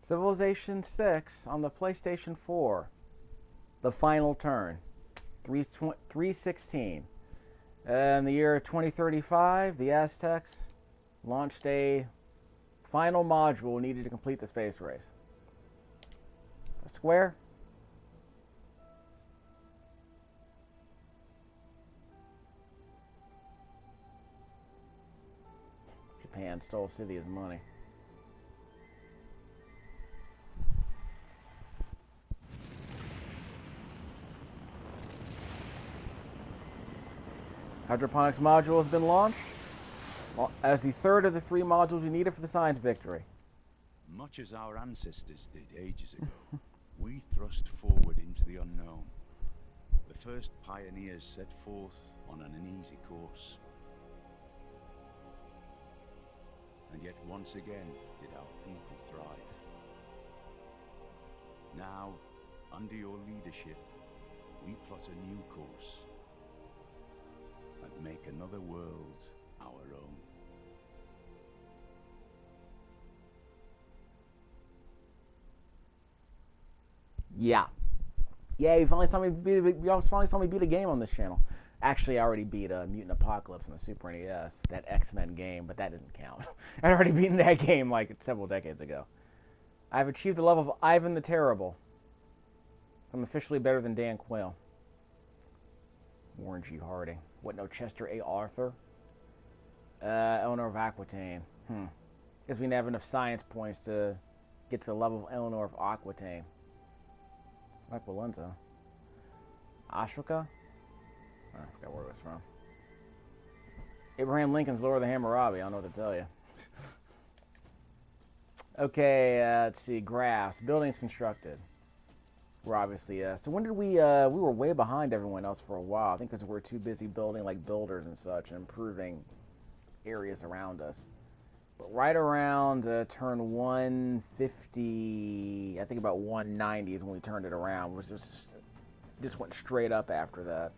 Civilization 6 on the PlayStation 4. The final turn. 316. In the year 2035, the Aztecs launched a final module needed to complete the space race. A square. Japan stole Scythia's money. Hydroponics module has been launched as the third of the 3 modules you needed for the science victory. Much as our ancestors did ages ago, we thrust forward into the unknown. The first pioneers set forth on an uneasy course. And yet once again did our people thrive. Now, under your leadership, we plot a new course and make another world our own. Yeah, you finally saw me beat a game on this channel. Actually, I already beat Mutant Apocalypse on the Super NES, that X-Men game, but that doesn't count. I'd already beaten that game like several decades ago. I've achieved the level of Ivan the Terrible. I'm officially better than Dan Quayle. Warren G. Harding. What, no Chester A. Arthur? Eleanor of Aquitaine. Guess we didn't have enough science points to get to the level of Eleanor of Aquitaine. Aquilenza. Ashoka? I forgot where it was from. Abraham Lincoln's Lord of the Hammurabi. I don't know what to tell you. Okay, let's see. Graphs. Buildings constructed. We're obviously, so when did we were way behind everyone else for a while. I think because we were too busy building like builders and such and improving areas around us. But right around turn 150, I think about 190 is when we turned it around. It was just went straight up after that.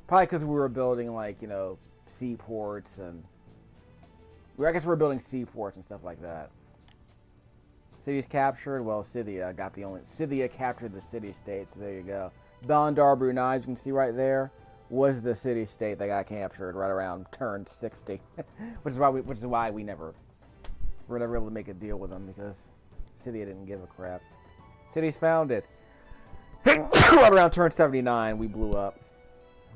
Probably because we were building like, you know, seaports and I guess we were building seaports and stuff like that. Cities captured. Well, Scythia captured the city-state, so there you go. Bandar Brunei, as you can see right there, was the city-state that got captured right around turn 60, which is why we never were never able to make a deal with them, because Scythia didn't give a crap. Cities founded. Right around turn 79, we blew up.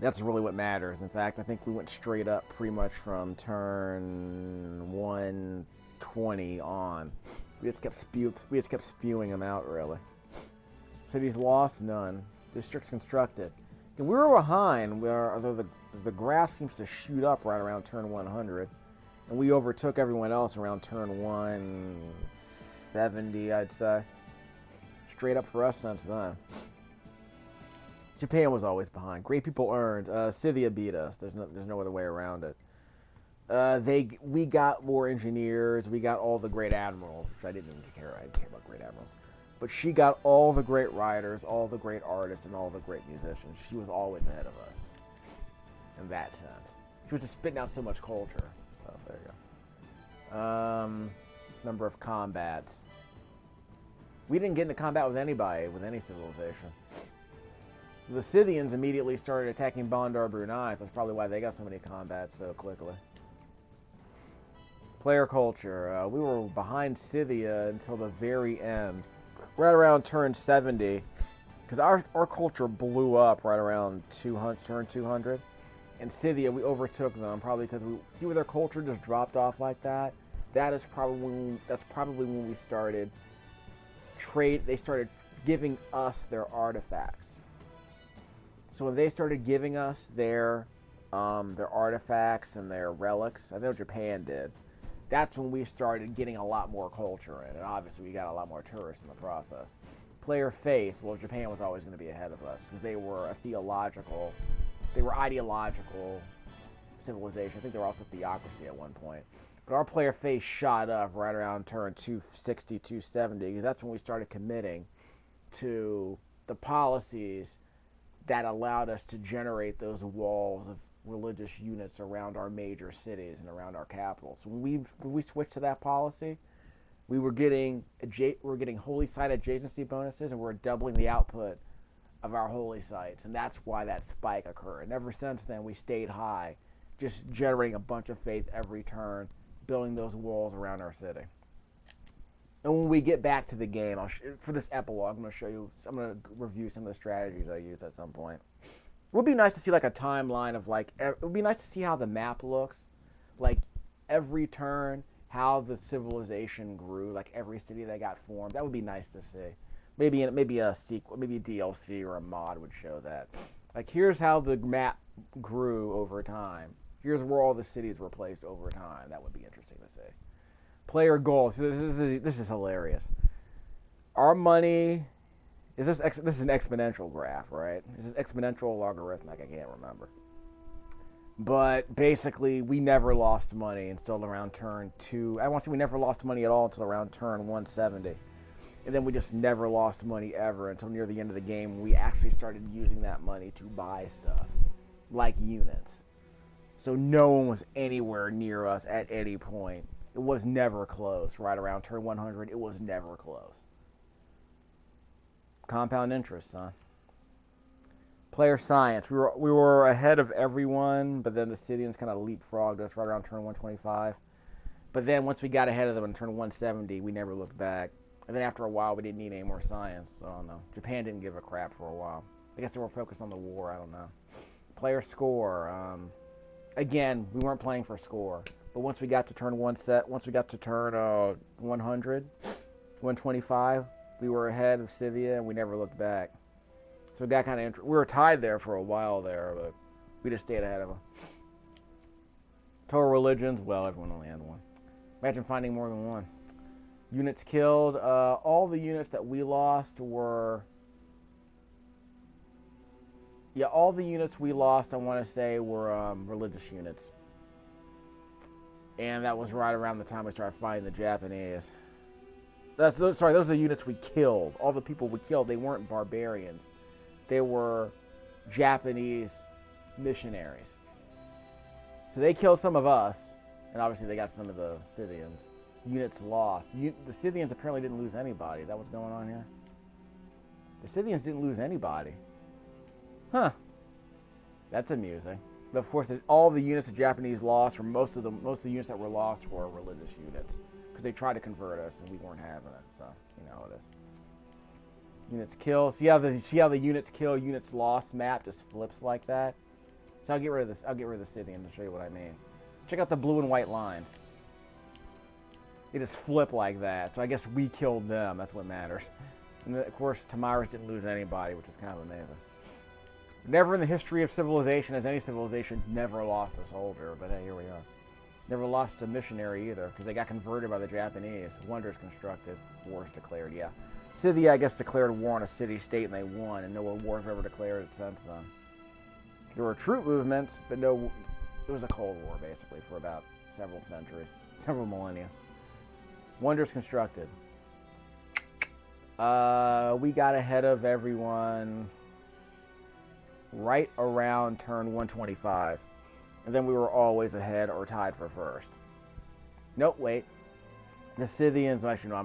That's really what matters. In fact, I think we went straight up pretty much from turn 120 on. We just kept spewing them out, really. Cities lost, none. Districts constructed. And we were behind, although the graph seems to shoot up right around turn 100, and we overtook everyone else around turn 170, I'd say. Straight up for us since then. Japan was always behind. Great people earned. Scythia beat us. There's no other way around it. We got more engineers. We got all the great admirals, which I didn't care. I didn't care about great admirals. But she got all the great writers, all the great artists, and all the great musicians. She was always ahead of us. In that sense. She was just spitting out so much culture. So, there you go. Number of combats. We didn't get into combat with anybody, with any civilization. The Scythians immediately started attacking Bandar Brunei, so that's probably why they got so many combats so quickly. Player culture. We were behind Scythia until the very end. Right around turn 70. Because our culture blew up right around turn 200. And Scythia, we overtook them, probably because we see where their culture just dropped off like that. That's probably when we started they started giving us their artifacts. So when they started giving us their artifacts and their relics, I know Japan did, that's when we started getting a lot more culture in, and obviously we got a lot more tourists in the process. Player faith, well, Japan was always going to be ahead of us, because they were ideological civilization. I think they were also theocracy at one point. But our player faith shot up right around turn 260, 270, because that's when we started committing to the policies that allowed us to generate those walls of religious units around our major cities and around our capitals. So when we switched to that policy, we were getting holy site adjacency bonuses, and we're doubling the output of our holy sites, and that's why that spike occurred. And ever since then, we stayed high, just generating a bunch of faith every turn, building those walls around our city. And when we get back to the game, for this epilogue, I'm going to review some of the strategies I used at some point. It would be nice to see like a timeline of like, it would be nice to see how the map looks, like every turn, how the civilization grew, like every city that got formed. That would be nice to see. Maybe a sequel, maybe a DLC or a mod would show that. Like, here's how the map grew over time. Here's where all the cities were placed over time. That would be interesting to see. Player goals. This is hilarious. Our money this is an exponential graph, right? This is exponential, logarithmic. I can't remember. But basically, we never lost money until around turn 2. I want to say we never lost money at all until around turn 170. And then we just never lost money ever until near the end of the game. We actually started using that money to buy stuff, like units. So no one was anywhere near us at any point. It was never close. Right around turn 100, it was never close. Compound interest, son. Player science. We were ahead of everyone, but then the Scythians kind of leapfrogged us right around turn 125. But then once we got ahead of them in turn 170, we never looked back. And then after a while, we didn't need any more science. I don't know. Japan didn't give a crap for a while. I guess they were focused on the war. I don't know. Player score. Again, we weren't playing for score. But once we got to turn 100, 125, we were ahead of Scythia, and we never looked back. So that kind of we were tied there for a while there, but we just stayed ahead of them. Total religions. Well, everyone only had one. Imagine finding more than one. Units killed. All the units that we lost were... Yeah, all the units we lost, I want to say, were religious units. And that was right around the time we started fighting the Japanese. Those are the units we killed. All the people we killed, they weren't barbarians. They were Japanese missionaries. So they killed some of us, and obviously they got some of the Scythians. Units lost. The Scythians apparently didn't lose anybody. Is that what's going on here? The Scythians didn't lose anybody. Huh. That's amusing. But of course, all the units the Japanese lost, or most of the units that were lost, were religious units, because they tried to convert us, and we weren't having it. So you know how it is. Units kill. See how the units kill, units lost map just flips like that. So I'll get rid of this. I'll get rid of the Scythian to show you what I mean. Check out the blue and white lines. They just flip like that. So I guess we killed them. That's what matters. And of course, Tamiris didn't lose anybody, which is kind of amazing. Never in the history of civilization has any civilization never lost a soldier, but hey, here we are. Never lost a missionary either, because they got converted by the Japanese. Wonders constructed, wars declared, yeah. Scythia, I guess, declared war on a city-state, and they won, and no wars were ever declared since then. There were troop movements, but no, it was a Cold War, basically, for about several centuries, several millennia. Wonders constructed. We got ahead of everyone right around turn 125. And then we were always ahead or tied for first. Nope, wait. The Scythians, actually no, I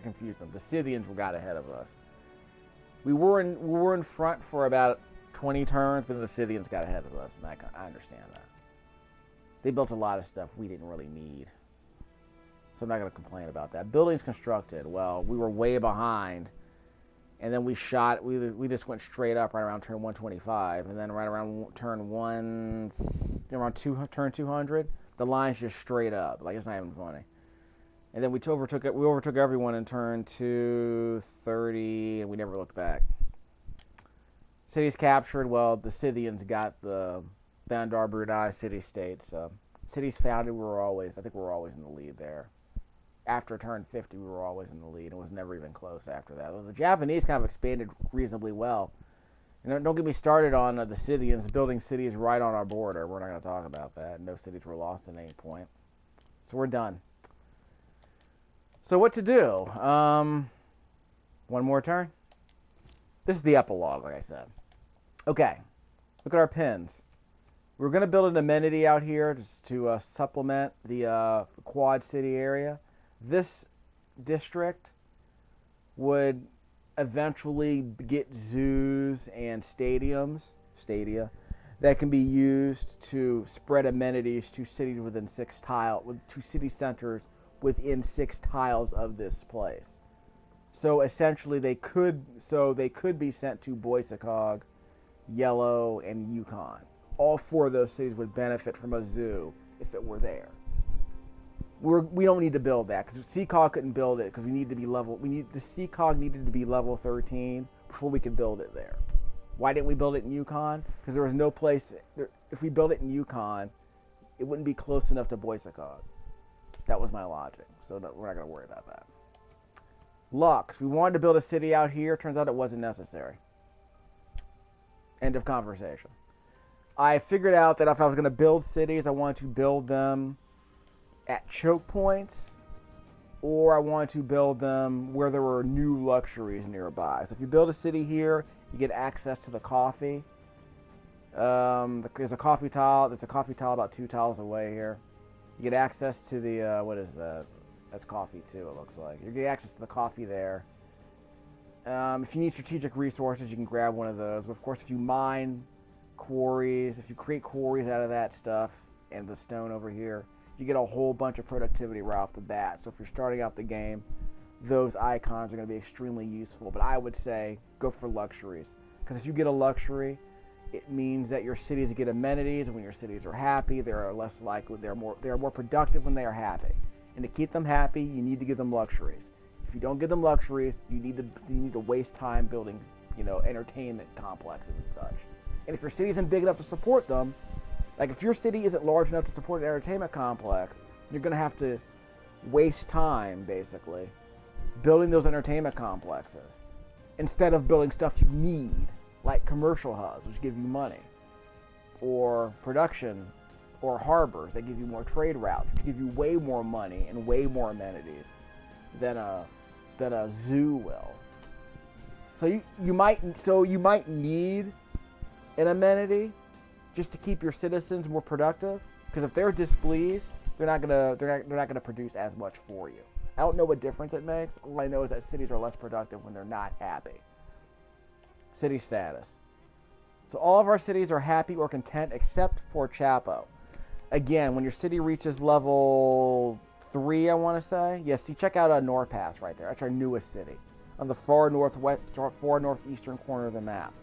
confused them. The Scythians got ahead of us. We were in front for about 20 turns, but then the Scythians got ahead of us, and I understand that. They built a lot of stuff we didn't really need. So I'm not going to complain about that. Buildings constructed. Well, we were way behind. And then we just went straight up right around turn 125. And then right around turn 200, the line's just straight up. Like, it's not even funny. And then we overtook everyone in turn 230, and we never looked back. Cities captured. Well, the Scythians got the Bandar Brunei city-state. So cities founded, I think we were always in the lead there. After turn 50, we were always in the lead. It was never even close after that. The Japanese kind of expanded reasonably well. Don't get me started on the Scythians building cities right on our border. We're not going to talk about that. No cities were lost at any point. So we're done. So what to do? One more turn? This is the epilogue, like I said. Okay. Look at our pins. We're going to build an amenity out here just to supplement the Quad City area. This district would eventually get zoos and stadia, that can be used to spread amenities to cities within to city centers within 6 tiles of this place. So essentially, they could be sent to Boisacog, Yellow, and Yukon. All 4 of those cities would benefit from a zoo if it were there. We don't need to build that because Seacog couldn't build it because the Seacog needed to be level 13 before we could build it there. Why didn't we build it in Yukon? Because there was no place. If we built it in Yukon, it wouldn't be close enough to Boisacog. That was my logic. So we're not going to worry about that. Lux. We wanted to build a city out here. Turns out it wasn't necessary. End of conversation. I figured out that if I was going to build cities, I wanted to build them at choke points, or I wanted to build them where there were new luxuries nearby. So if you build a city here, you get access to the coffee. There's a coffee tile. There's a coffee tile about 2 tiles away here. You get access to the what is that? That's coffee too. It looks like you get access to the coffee there. If you need strategic resources, you can grab one of those. But of course, if you mine quarries, if you create quarries out of that stuff and the stone over here, you get a whole bunch of productivity right off the bat. So if you're starting out the game, those icons are going to be extremely useful. But I would say go for luxuries, because if you get a luxury, it means that your cities get amenities, and when your cities are happy, they are less likely, they are more productive when they are happy. And to keep them happy, you need to give them luxuries. If you don't give them luxuries, you need to waste time building, entertainment complexes and such. And if your city isn't big enough to support them, like if your city isn't large enough to support an entertainment complex, you're going to have to waste time, basically, building those entertainment complexes instead of building stuff you need, like commercial hubs, which give you money, or production, or harbors that give you more trade routes, which give you way more money and way more amenities than a zoo will. So you might need an amenity just to keep your citizens more productive, because if they're displeased, they're not gonna produce as much for you. I don't know what difference it makes. All I know is that cities are less productive when they're not happy. City status. So all of our cities are happy or content except for Chapo. Again, when your city reaches level 3, I want to say. Yes, see, check out Norpass right there. That's our newest city on the far northeastern corner of the map.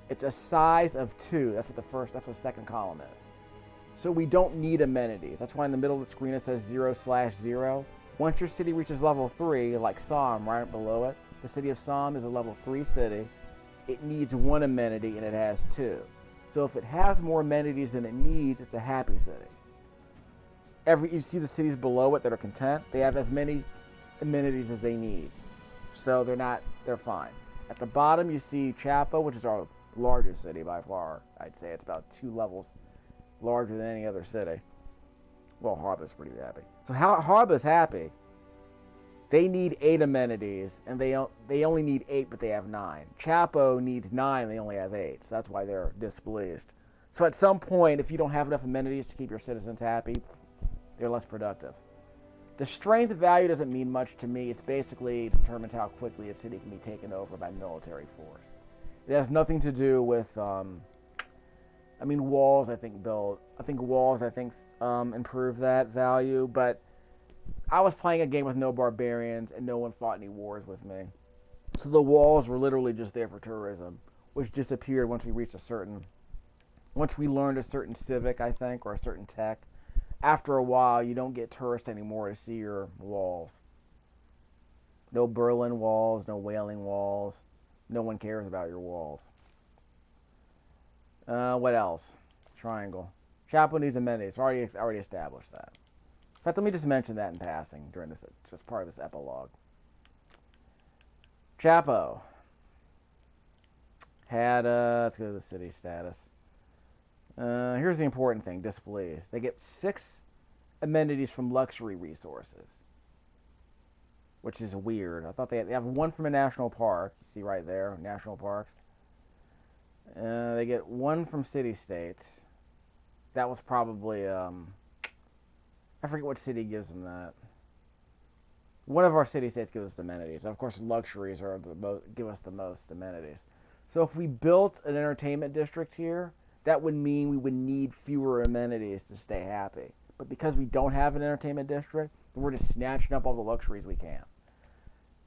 It's a size of 2. That's what the second column is. So we don't need amenities. That's why in the middle of the screen it says 0/0. Once your city reaches level 3, like Som right below it, the city of Som is a level 3 city. It needs 1 amenity and it has 2. So if it has more amenities than it needs, it's a happy city. You see the cities below it that are content, they have as many amenities as they need. So they're fine. At the bottom you see Chapo, which is our largest city by far. I'd say it's about 2 levels larger than any other city. Well, Harba's pretty happy. So Harba's happy. They need 8 amenities, and they only need 8, but they have 9. Chapo needs 9, they only have 8, so that's why they're displeased. So at some point, if you don't have enough amenities to keep your citizens happy, they're less productive. The strength value doesn't mean much to me. It's basically determines how quickly a city can be taken over by military force. It has nothing to do with, walls. Walls improve that value. But I was playing a game with no barbarians, and no one fought any wars with me. So the walls were literally just there for tourism, which disappeared once we learned a certain civic, I think, or a certain tech. After a while, you don't get tourists anymore to see your walls. No Berlin walls, no Wailing walls. No one cares about your walls. What else? Triangle. Chapo needs amenities. Already established that. In fact, let me just mention that in passing during this, just part of this epilogue. Chapo had, let's go to the city status. Here's the important thing, displeased. They get 6 amenities from luxury resources, which is weird. I thought they have 1 from a national park. You see right there, national parks. They get 1 from city-states. That was probably, I forget what city gives them that. One of our city-states gives us amenities. Of course, luxuries are give us the most amenities. So if we built an entertainment district here, that would mean we would need fewer amenities to stay happy. But because we don't have an entertainment district, we're just snatching up all the luxuries we can.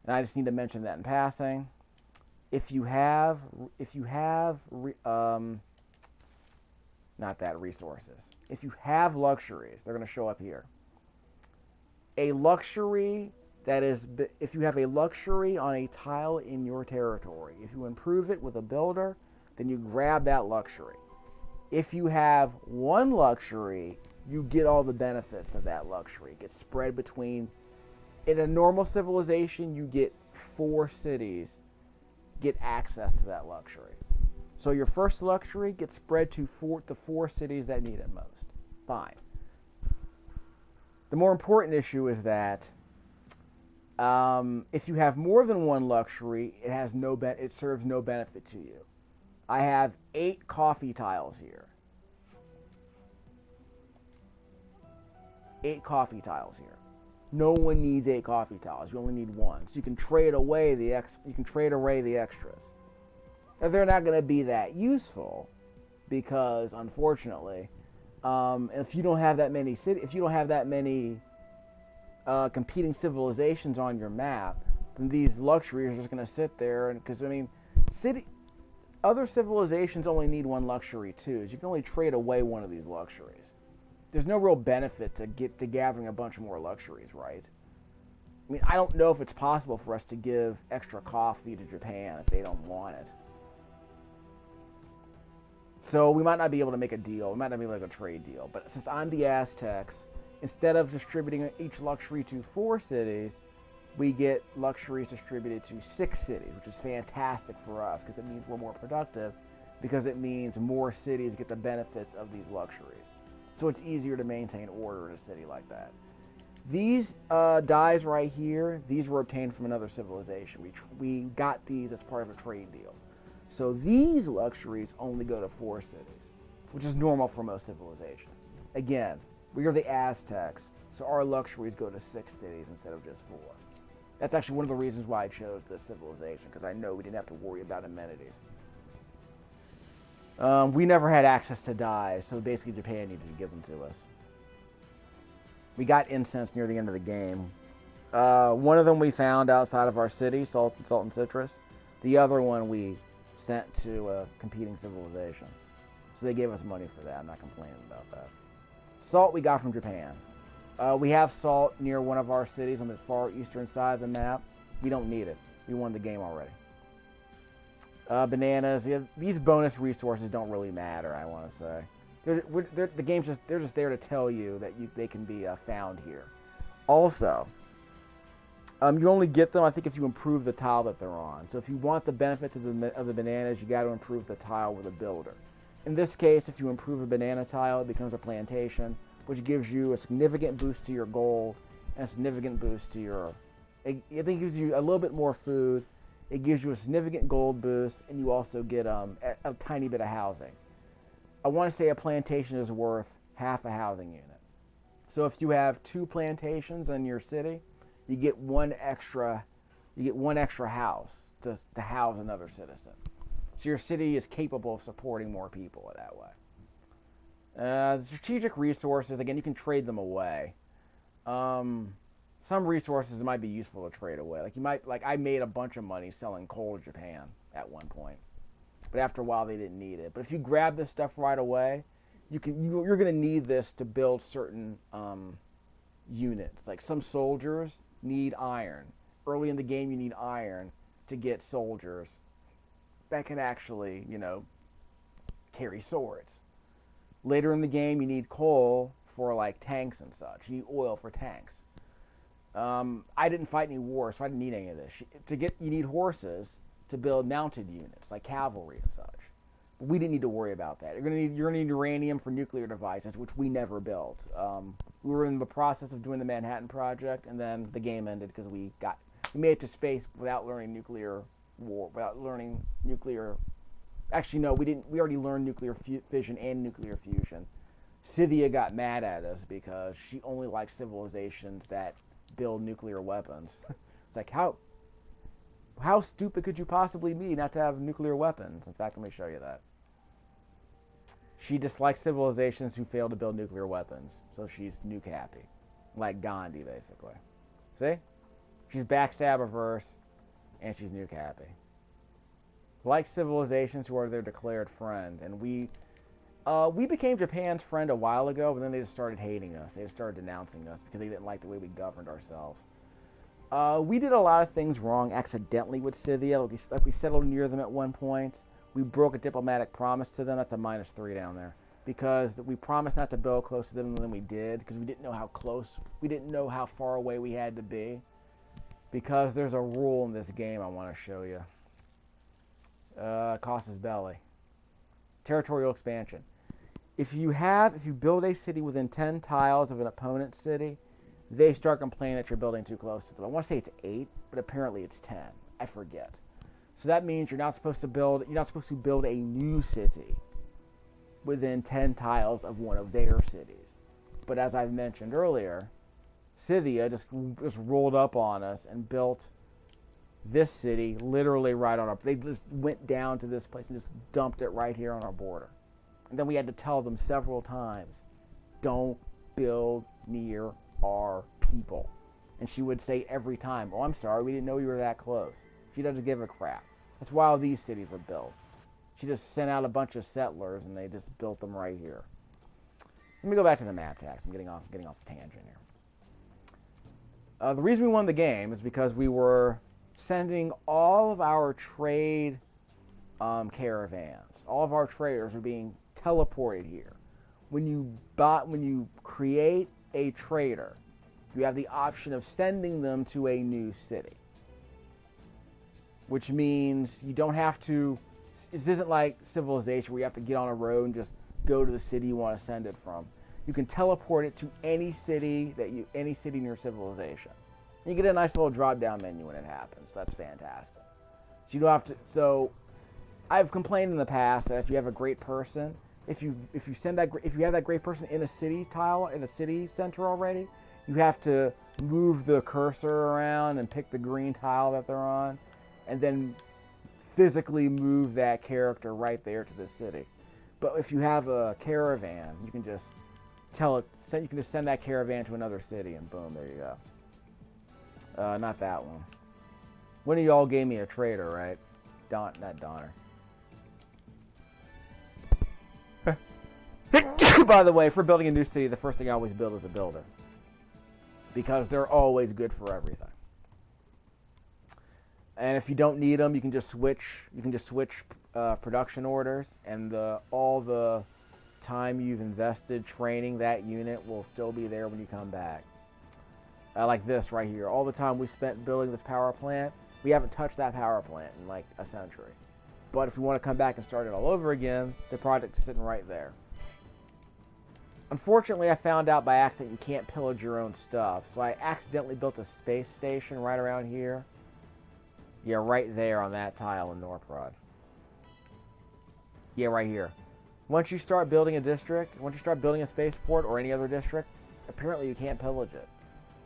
And I just need to mention that in passing. If you have not that resources. If you have luxuries, they're going to show up here. A luxury that is, if you have a luxury on a tile in your territory, if you improve it with a builder, then you grab that luxury. If you have one luxury, you get all the benefits of that luxury. It gets spread between, in a normal civilization, you get 4 cities get access to that luxury. So your first luxury gets spread to the 4 cities that need it most. Fine. The more important issue is that if you have more than one luxury, it serves no benefit to you. I have 8 coffee tiles here. 8 coffee tiles here. No one needs 8 coffee tiles. You only need 1. So you can trade away the extras. And they're not going to be that useful because, unfortunately, if you don't have that many competing civilizations on your map, then these luxuries are just going to sit there. And because other civilizations only need 1 luxury too. So you can only trade away one of these luxuries. There's no real benefit to gathering a bunch more luxuries, right? I mean, I don't know if it's possible for us to give extra coffee to Japan if they don't want it. So we might not be able to make a deal. We might not be able to make a trade deal. But since I'm the Aztecs, instead of distributing each luxury to 4 cities, we get luxuries distributed to 6 cities, which is fantastic for us because it means we're more productive, because it means more cities get the benefits of these luxuries. So it's easier to maintain order in a city like that. These dyes right here, these were obtained from another civilization. We got these as part of a trade deal. So these luxuries only go to 4 cities, which is normal for most civilizations. Again, we are the Aztecs, so our luxuries go to 6 cities instead of just 4. That's actually one of the reasons why I chose this civilization, because I know we didn't have to worry about amenities. We never had access to dyes, so basically Japan needed to give them to us. We got incense near the end of the game. One of them we found outside of our city, Salt and Citrus. The other one we sent to a competing civilization. So they gave us money for that. I'm not complaining about that. Salt we got from Japan. We have salt near one of our cities on the far eastern side of the map. We don't need it. We won the game already. Bananas. Yeah, these bonus resources don't really matter, I want to say. The game's they're just there to tell you that they can be found here. Also, you only get them, I think, if you improve the tile that they're on. So if you want the benefits of the bananas, you got to improve the tile with a builder. In this case, if you improve a banana tile, it becomes a plantation, which gives you a significant boost to your gold and a significant boost to your... I think it gives you a little bit more food. It gives you a significant gold boost, and you also get a tiny bit of housing. I want to say a plantation is worth half a housing unit. So if you have 2 plantations in your city, you get one extra house to house another citizen. So your city is capable of supporting more people that way. Strategic resources, again, you can trade them away. Some resources might be useful to trade away. I made a bunch of money selling coal to Japan at one point, but after a while they didn't need it. But if you grab this stuff right away, you're going to need this to build certain units. Like some soldiers need iron. Early in the game, you need iron to get soldiers that can actually, carry swords. Later in the game, you need coal for like tanks and such. You need oil for tanks. I didn't fight any wars, so I didn't need any of this. You need horses to build mounted units, like cavalry and such. But we didn't need to worry about that. You're gonna need uranium for nuclear devices, which we never built. We were in the process of doing the Manhattan Project, and then the game ended because we made it to space without learning nuclear war, without learning nuclear. Actually, no, we didn't. We already learned nuclear fission and nuclear fusion. Scythia got mad at us because she only liked civilizations that build nuclear weapons. It's like, how stupid could you possibly be not to have nuclear weapons? In fact, let me show you that. She dislikes civilizations who fail to build nuclear weapons, so she's nuke happy. Like Gandhi, basically. See? She's backstab averse, and she's nuke happy. Like civilizations who are their declared friend, and we became Japan's friend a while ago, but then they just started hating us. They just started denouncing us because they didn't like the way we governed ourselves. We did a lot of things wrong accidentally with Scythia. Like we settled near them at one point. We broke a diplomatic promise to them. That's a -3 down there. Because we promised not to build close to them, and then we did. Because we didn't know how close, we didn't know how far away we had to be. Because there's a rule in this game I want to show you. Casus belli. Territorial expansion. If you build a city within 10 tiles of an opponent's city, they start complaining that you're building too close to them. I want to say it's 8, but apparently it's 10. I forget. So that means you're not supposed to build a new city within 10 tiles of one of their cities. But as I've mentioned earlier, Scythia just rolled up on us and built this city literally right on our... They just went down to this place and just dumped it right here on our border. And then we had to tell them several times, don't build near our people. And she would say every time, oh, I'm sorry, we didn't know you were that close. She doesn't give a crap. That's why all these cities were built. She just sent out a bunch of settlers, and they just built them right here. Let me go back to the map tax. I'm getting off the tangent here. The reason we won the game is because we were sending all of our trade caravans. All of our traders are being teleported here. When you create a trader, you have the option of sending them to a new city. Which means you don't have to... This isn't like Civilization where you have to get on a road and just go to the city you want to send it from. You can teleport it to any city in your civilization. And you get a nice little drop-down menu when it happens. That's fantastic. So you don't have to... So I've complained in the past that if you have a great person, if you have that great person in a city tile, in a city center already, you have to move the cursor around and pick the green tile that they're on, and then physically move that character right there to the city. But if you have a caravan, you can just send that caravan to another city, and boom, there you go. Not that one. One of y'all gave me a trader, right? Not Donner. By the way, for building a new city, the first thing I always build is a builder. Because they're always good for everything. And if you don't need them, you can just switch. Production orders, and all the time you've invested training that unit will still be there when you come back. Like this right here. All the time we spent building this power plant, we haven't touched that power plant in like a century. But if we want to come back and start it all over again, the project is sitting right there. Unfortunately, I found out by accident you can't pillage your own stuff, so I accidentally built a space station right around here. Yeah, right there on that tile in Norprod. Yeah, right here. Once you start building a district, once you start building a spaceport or any other district, apparently you can't pillage it.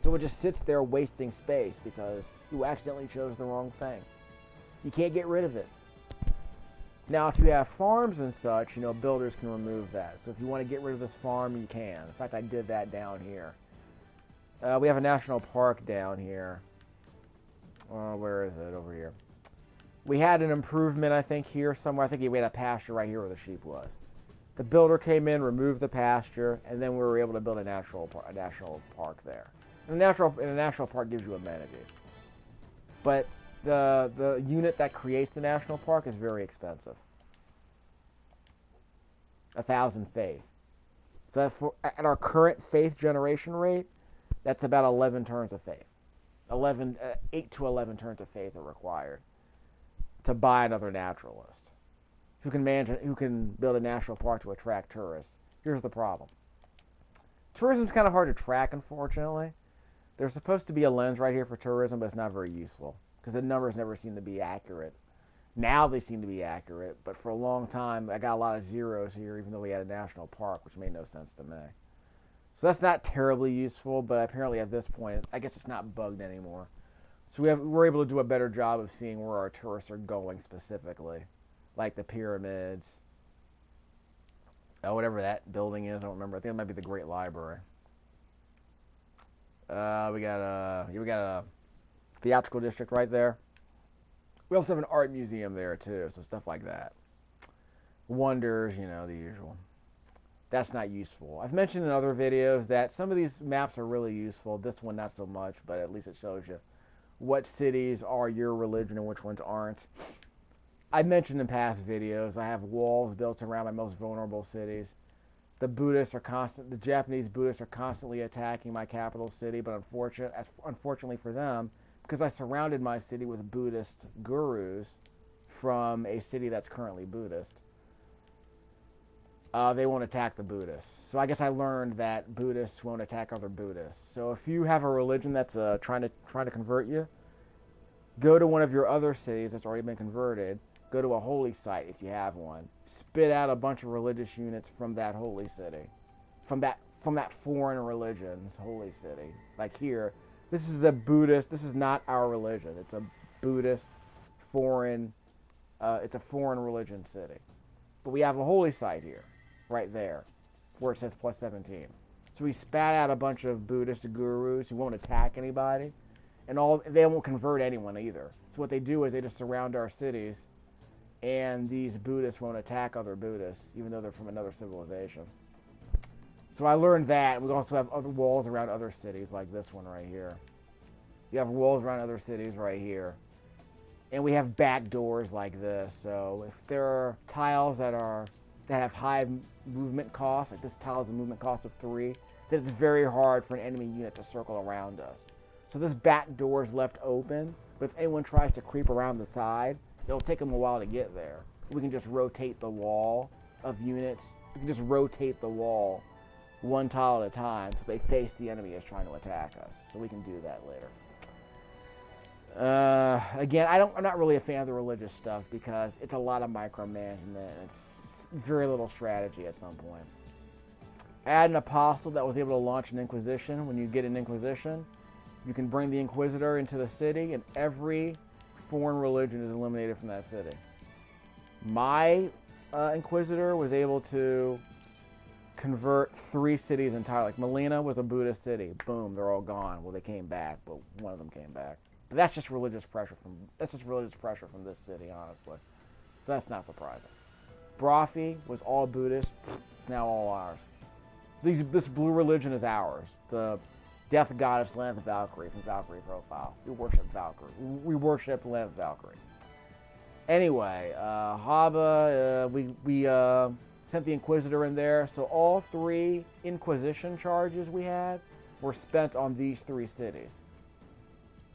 So it just sits there wasting space because you accidentally chose the wrong thing. You can't get rid of it. Now, if you have farms and such, builders can remove that. So if you want to get rid of this farm, you can. In fact, I did that down here. We have a national park down here. Where is it? Over here. We had an improvement, I think, here somewhere. I think we had a pasture right here where the sheep was. The builder came in, removed the pasture, and then we were able to build a national park there. And a national park gives you amenities. But the unit that creates the national park is very expensive. 1,000 faith. So at our current faith generation rate, that's about 11 turns of faith. 8 to 11 turns of faith are required to buy another naturalist who can build a national park to attract tourists. Here's the problem. Tourism's kind of hard to track, unfortunately. There's supposed to be a lens right here for tourism, but it's not very useful because the numbers never seem to be accurate. Now they seem to be accurate, but for a long time I got a lot of zeros here, even though we had a national park, which made no sense to me. So that's not terribly useful, but apparently at this point, I guess it's not bugged anymore. So we're able to do a better job of seeing where our tourists are going specifically, like the pyramids, whatever that building is. I don't remember. I think it might be the Great Library. We got a theatrical district right there. We also have an art museum there too, so stuff like that. Wonders, the usual. That's not useful. I've mentioned in other videos that some of these maps are really useful. This one not so much, but at least it shows you what cities are your religion and which ones aren't. I've mentioned in past videos, I have walls built around my most vulnerable cities. The Japanese Buddhists are constantly attacking my capital city, but unfortunately for them, because I surrounded my city with Buddhist gurus from a city that's currently Buddhist, they won't attack the Buddhists. So I guess I learned that Buddhists won't attack other Buddhists. So if you have a religion that's trying to convert you, go to one of your other cities that's already been converted. Go to a holy site if you have one. Spit out a bunch of religious units from that holy city, from that foreign religion's holy city. Like here, this is a Buddhist. This is not our religion. It's a Buddhist foreign. It's a foreign religion city, but we have a holy site here, right there, where it says +17. So we spat out a bunch of Buddhist gurus who won't attack anybody, and they won't convert anyone either. So what they do is they just surround our cities. And these Buddhists won't attack other Buddhists, even though they're from another civilization. So I learned that. We also have other walls around other cities, like this one right here. You have walls around other cities right here. And we have back doors like this. So if there are tiles that have high movement costs, like this tile has a movement cost of 3, then it's very hard for an enemy unit to circle around us. So this back door is left open, but if anyone tries to creep around the side, it'll take them a while to get there. We can just rotate the wall of units. We can just rotate the wall one tile at a time so they face the enemy as trying to attack us. So we can do that later. Again, I'm not really a fan of the religious stuff because it's a lot of micromanagement and it's very little strategy at some point. Add an apostle that was able to launch an inquisition. When you get an inquisition, you can bring the inquisitor into the city and every foreign religion is eliminated from that city. My inquisitor was able to convert 3 cities entirely. Like Melina was a Buddhist city. Boom, they're all gone. Well, they came back, but one of them came back. But that's just religious pressure from this city, honestly. So that's not surprising. Brophy was all Buddhist. It's now all ours. This blue religion is ours. The death goddess Land of Valkyrie from Valkyrie Profile. We worship Valkyrie. We worship Land of Valkyrie. Anyway, Haba, we sent the Inquisitor in there. So all 3 Inquisition charges we had were spent on these 3 cities.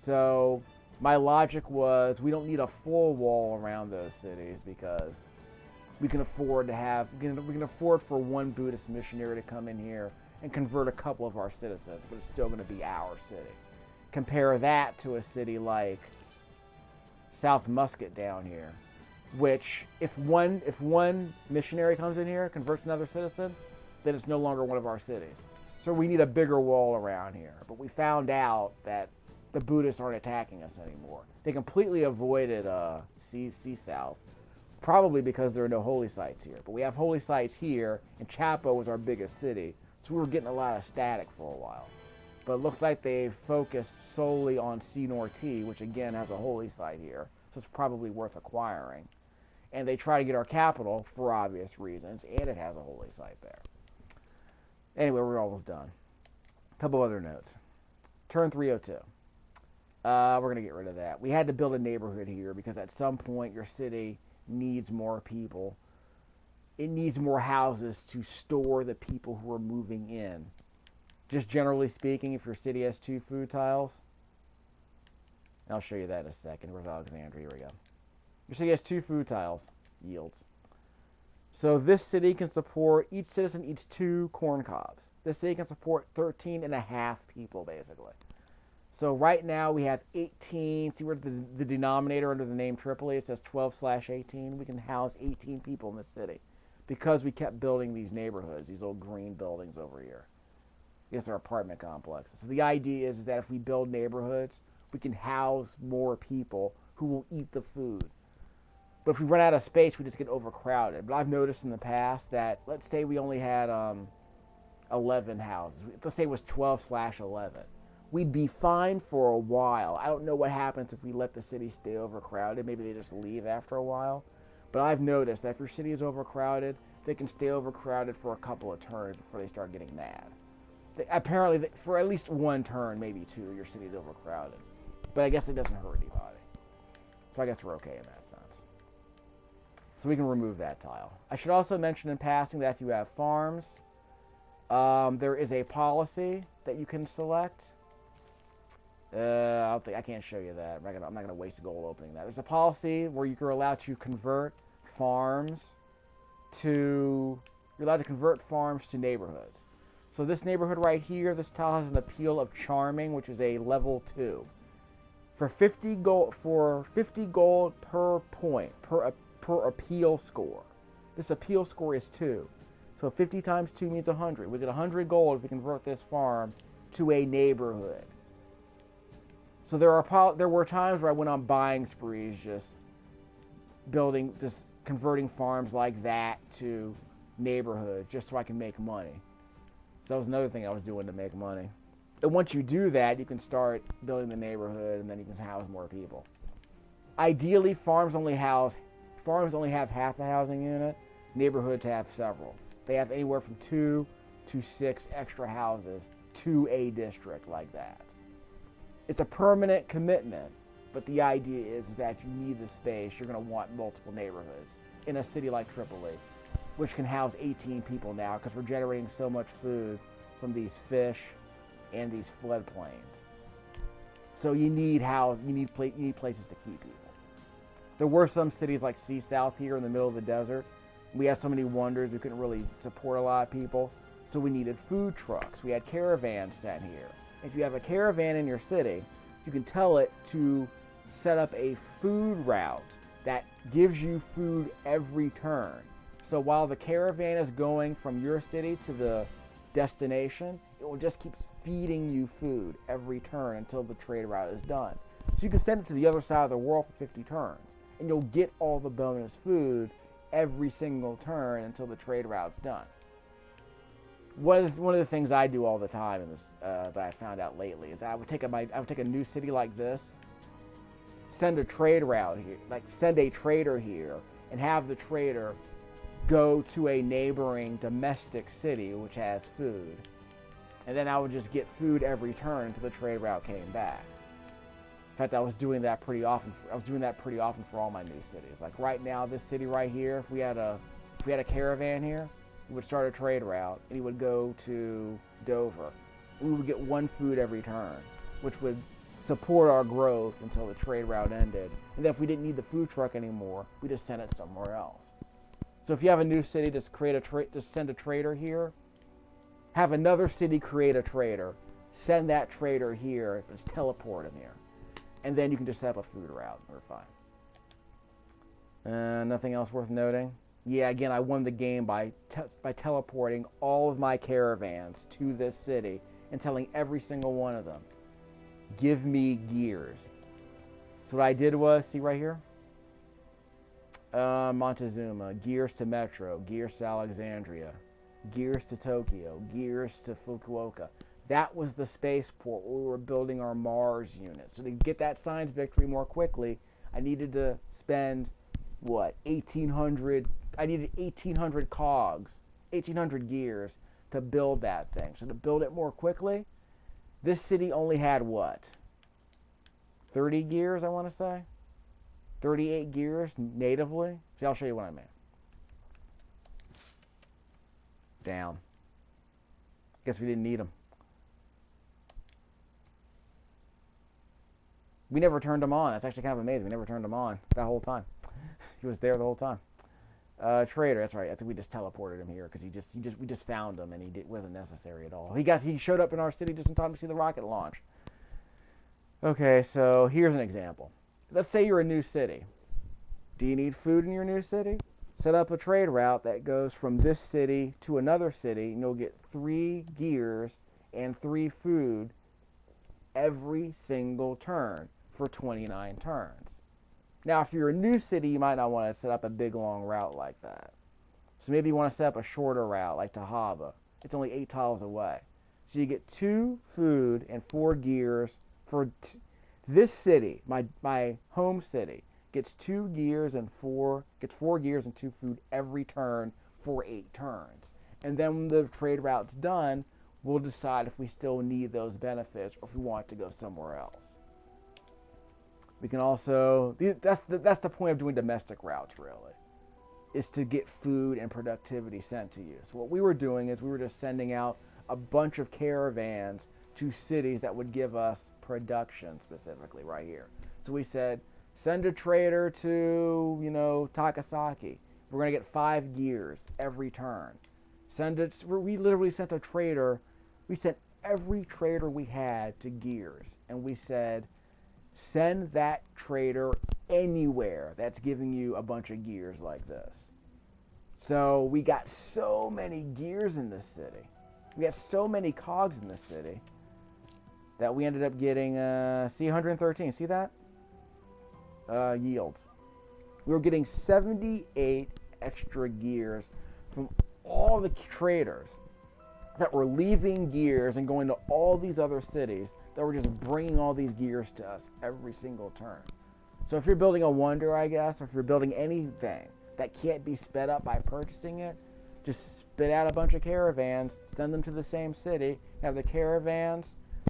So my logic was we don't need a full wall around those cities because we can afford for one Buddhist missionary to come in here and convert a couple of our citizens, but it's still going to be our city. Compare that to a city like South Muscat down here, which if one missionary comes in here, converts another citizen, then it's no longer one of our cities. So we need a bigger wall around here. But we found out that the Buddhists aren't attacking us anymore. They completely avoided South, probably because there are no holy sites here. But we have holy sites here, and Chapo was our biggest city. So we were getting a lot of static for a while. But it looks like they've focused solely on C-Nor-T, which again has a holy site here. So it's probably worth acquiring. And they try to get our capital for obvious reasons, and it has a holy site there. Anyway, we're almost done. A couple other notes. Turn 302. We're going to get rid of that. We had to build a neighborhood here because at some point your city needs more people. It needs more houses to store the people who are moving in. Just generally speaking, if your city has 2 food tiles, and I'll show you that in a second. Where's Alexandria? Here we go. Your city has 2 food tiles. Yields. So this city can support, each citizen eats 2 corn cobs. This city can support 13.5 people, basically. So right now we have 18. See where the denominator under the name Tripoli, it says 12/18. We can house 18 people in this city because we kept building these neighborhoods, these old green buildings over here. I guess they're apartment complexes. So the idea is that if we build neighborhoods, we can house more people who will eat the food. But if we run out of space, we just get overcrowded. But I've noticed in the past that, let's say we only had 11 houses. Let's say it was 12/11. We'd be fine for a while. I don't know what happens if we let the city stay overcrowded. Maybe they just leave after a while. But I've noticed that if your city is overcrowded, they can stay overcrowded for a couple of turns before they start getting mad. Apparently, for at least one turn, maybe two, your city is overcrowded. But I guess it doesn't hurt anybody. So I guess we're okay in that sense. So we can remove that tile. I should also mention in passing that if you have farms, there is a policy that you can select. I can't show you that. I'm not gonna waste gold opening that. There's a policy where you're allowed to convert farms to neighborhoods. So this neighborhood right here, this tile has an appeal of charming, which is a level 2. For 50 gold per point per appeal score. This appeal score is 2. So 50 times 2 means 100. We get 100 gold if we convert this farm to a neighborhood. So there were times where I went on buying sprees, just converting farms like that to neighborhoods, just so I can make money. So that was another thing I was doing to make money. And once you do that, you can start building the neighborhood, and then you can house more people. Ideally, farms only have half a housing unit. Neighborhoods have several. They have anywhere from 2 to 6 extra houses to a district like that. It's a permanent commitment, but the idea is that if you need the space, you're going to want multiple neighborhoods in a city like Tripoli, which can house 18 people now because we're generating so much food from these fish and these floodplains. So you need places to keep people. There were some cities like Sea South here in the middle of the desert. We had so many wonders we couldn't really support a lot of people, so we needed food trucks. We had caravans sent here. If you have a caravan in your city, you can tell it to set up a food route that gives you food every turn. So while the caravan is going from your city to the destination, it will just keep feeding you food every turn until the trade route is done. So you can send it to the other side of the world for 50 turns, and you'll get all the bonus food every single turn until the trade route's done. One of the things I do all the time in this that I found out lately is I would take a new city like this, send a trade route here, send a trader here, and have the trader go to a neighboring domestic city which has food, and then I would just get food every turn until the trade route came back. In fact, I was doing that pretty often. For all my new cities. Like right now, this city right here, if we had a caravan here, we would start a trade route, and he would go to Dover. We would get one food every turn, which would support our growth until the trade route ended. And then if we didn't need the food truck anymore, we just sent it somewhere else. So if you have a new city, just send a trader here. Have another city create a trader. Send that trader here. Just teleport him here. And then you can just set up a food route. We're fine. Nothing else worth noting? Yeah, again, I won the game by teleporting all of my caravans to this city and telling every single one of them, give me gears. So what I did was, see right here? Montezuma, gears to Metro, gears to Alexandria, gears to Tokyo, gears to Fukuoka. That was the spaceport where we were building our Mars unit. So to get that science victory more quickly, I needed to spend, 1,800... I needed 1,800 cogs, 1,800 gears to build that thing. So to build it more quickly, this city only had 30 gears, I want to say? 38 gears natively. See, I'll show you what I mean. Down. Guess we didn't need them. We never turned them on. That's actually kind of amazing. We never turned them on that whole time. He was there the whole time. Trader, that's right. I think we just teleported him here because we just found him and wasn't necessary at all. He showed up in our city just in time to see the rocket launch. Okay, so here's an example. Let's say you're a new city. Do you need food in your new city? Set up a trade route that goes from this city to another city, and you'll get 3 gears and 3 food every single turn for 29 turns. Now, if you're a new city, you might not want to set up a big, long route like that. So maybe you want to set up a shorter route, like to Hava. It's only 8 tiles away. So you get 2 food and 4 gears for this city, my home city, gets 2 gears and 4 gears and 2 food every turn for 8 turns. And then when the trade route's done, we'll decide if we still need those benefits or if we want to go somewhere else. We can also, that's the point of doing domestic routes, really, is to get food and productivity sent to you. So what we were doing is we were just sending out a bunch of caravans to cities that would give us production, specifically right here. So we said, send a trader to, Takasaki. We're going to get 5 gears every turn. We literally sent a trader, we sent every trader we had to gears. And we said, send that trader anywhere that's giving you a bunch of gears like this. So we got so many gears in this city. We got so many cogs in this city that we ended up getting C113. See that? Yields. We were getting 78 extra gears from all the traders that were leaving gears and going to all these other cities that were just bringing all these gears to us every single turn. So if you're building a wonder, I guess, or if you're building anything that can't be sped up by purchasing it, just spit out a bunch of caravans, send them to the same city, have the caravans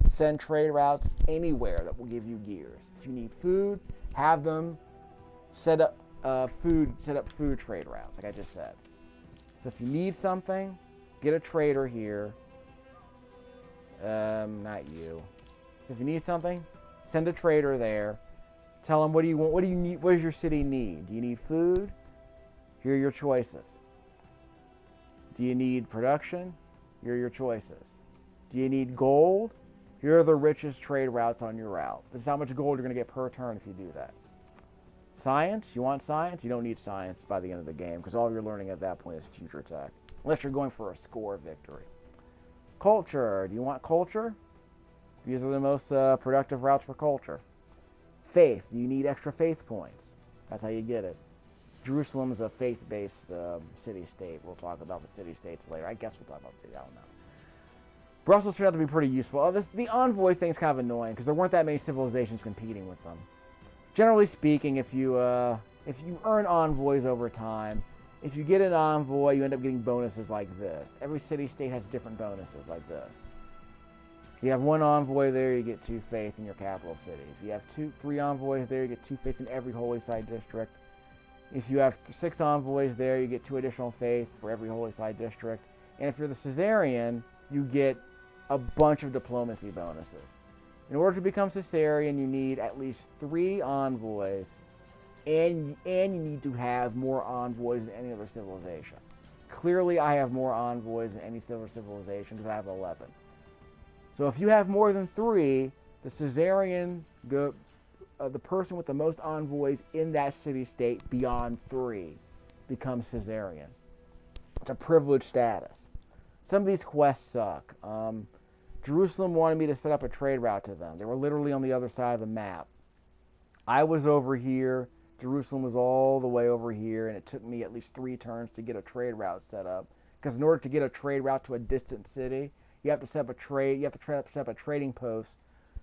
send trade routes anywhere that will give you gears. If you need food, have them set up food trade routes, like I just said. So if you need something, get a trader here. Not you. So if you need something, send a trader there. Tell them, what do you want? What do you need? What does your city need? Do you need food? Here are your choices. Do you need production? Here are your choices. Do you need gold? Here are the richest trade routes on your route. This is how much gold you're going to get per turn if you do that. Science? You want science? You don't need science by the end of the game, because all you're learning at that point is future tech. Unless you're going for a score victory. Culture. Do you want culture? These are the most productive routes for culture. Faith. Do you need extra faith points? That's how you get it. Jerusalem is a faith-based city-state. We'll talk about the city-states later. I guess we'll talk about the city. I don't know. Brussels turned out to be pretty useful. The envoy thing's kind of annoying because there weren't that many civilizations competing with them. Generally speaking, if you earn envoys over time, if you get an envoy, you end up getting bonuses like this. Every city-state has different bonuses like this. If you have 1 envoy there, you get 2 faith in your capital city. If you have 3 envoys there, you get 2 faith in every holy site district. If you have 6 envoys there, you get 2 additional faith for every holy site district. And if you're the Caesarian, you get a bunch of diplomacy bonuses. In order to become Caesarian, you need at least 3 envoys, and you need to have more envoys than any other civilization. Clearly, I have more envoys than any other civilization because I have 11. So if you have more than 3, the Caesarian, the person with the most envoys in that city-state beyond 3 becomes Caesarian. It's a privileged status. Some of these quests suck. Jerusalem wanted me to set up a trade route to them. They were literally on the other side of the map. I was over here. Jerusalem was all the way over here, and it took me at least 3 turns to get a trade route set up. Because in order to get a trade route to a distant city, you have to set up a trading post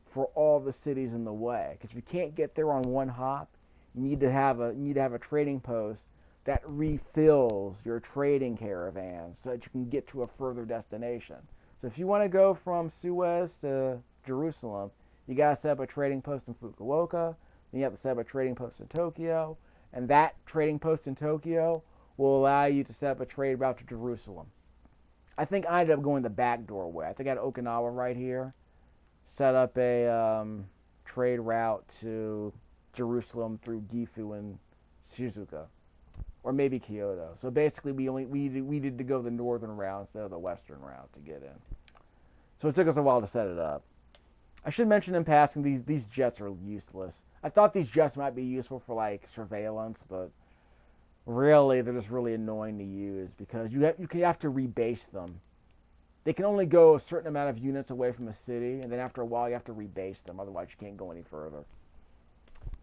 for all the cities in the way. Because if you can't get there on one hop, you need to have a trading post that refills your trading caravan so that you can get to a further destination. So if you want to go from Suez to Jerusalem, you got to set up a trading post in Fukuoka. Then you have to set up a trading post in Tokyo. And that trading post in Tokyo will allow you to set up a trade route to Jerusalem. I think I ended up going the back door way. I think I had Okinawa right here. Set up a trade route to Jerusalem through Gifu and Shizuoka. Or maybe Kyoto. So basically we needed to go the northern route instead of the western route to get in. So it took us a while to set it up. I should mention in passing, these jets are useless. I thought these jets might be useful for like surveillance, but really they're just really annoying to use because you have to rebase them. They can only go a certain amount of units away from a city, and then after a while you have to rebase them, otherwise you can't go any further.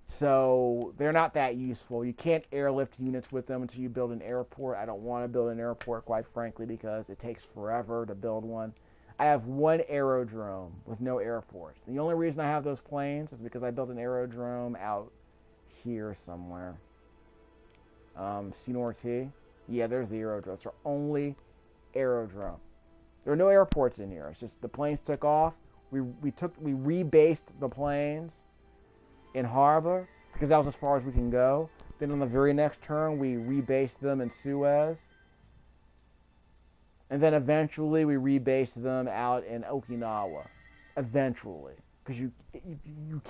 So they're not that useful. You can't airlift units with them until you build an airport. I don't want to build an airport, quite frankly, because it takes forever to build one. I have one aerodrome with no airports. The only reason I have those planes is because I built an aerodrome out here somewhere. C-T? Yeah, there's the aerodrome. It's our only aerodrome. There are no airports in here. It's just the planes took off. We rebased the planes in harbor because that was as far as we can go. Then on the very next turn, we rebased them in Suez. And then eventually we rebased them out in Okinawa. Eventually. Because you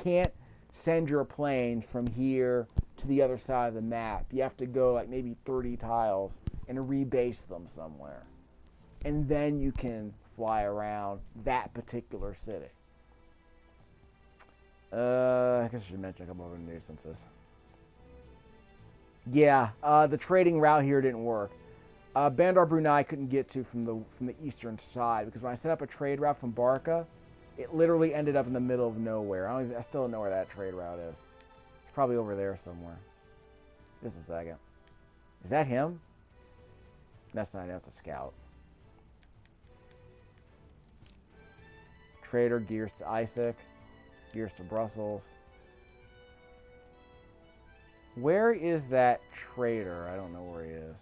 can't send your planes from here to the other side of the map. You have to go like maybe 30 tiles and rebase them somewhere. And then you can fly around that particular city. I guess I should mention a couple other nuisances. Yeah, the trading route here didn't work. Bandar Brunei couldn't get to from the eastern side because when I set up a trade route from Barca, it literally ended up in the middle of nowhere. I still don't know where that trade route is. It's probably over there somewhere. Just a second. Is that him? That's not him. That's a scout. Trader gears to Aztec. Gears to Brussels. Where is that trader? I don't know where he is.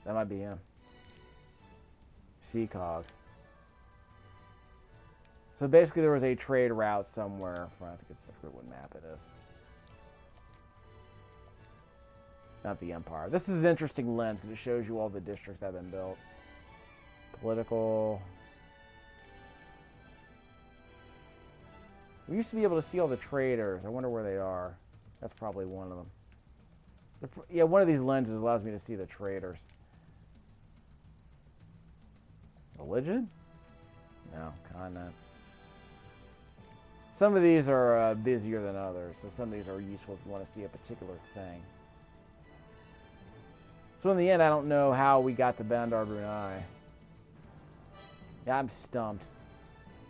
That might be him. Seacog. So basically there was a trade route somewhere. I think it's, I forget what map it is. Not the Empire. This is an interesting lens because it shows you all the districts that have been built. Political. We used to be able to see all the traders. I wonder where they are. That's probably one of them. Yeah, one of these lenses allows me to see the traders. Religion? No, continent. Some of these are busier than others, so some of these are useful if you want to see a particular thing. So in the end, I don't know how we got to Bandar Brunei. Yeah, I'm stumped.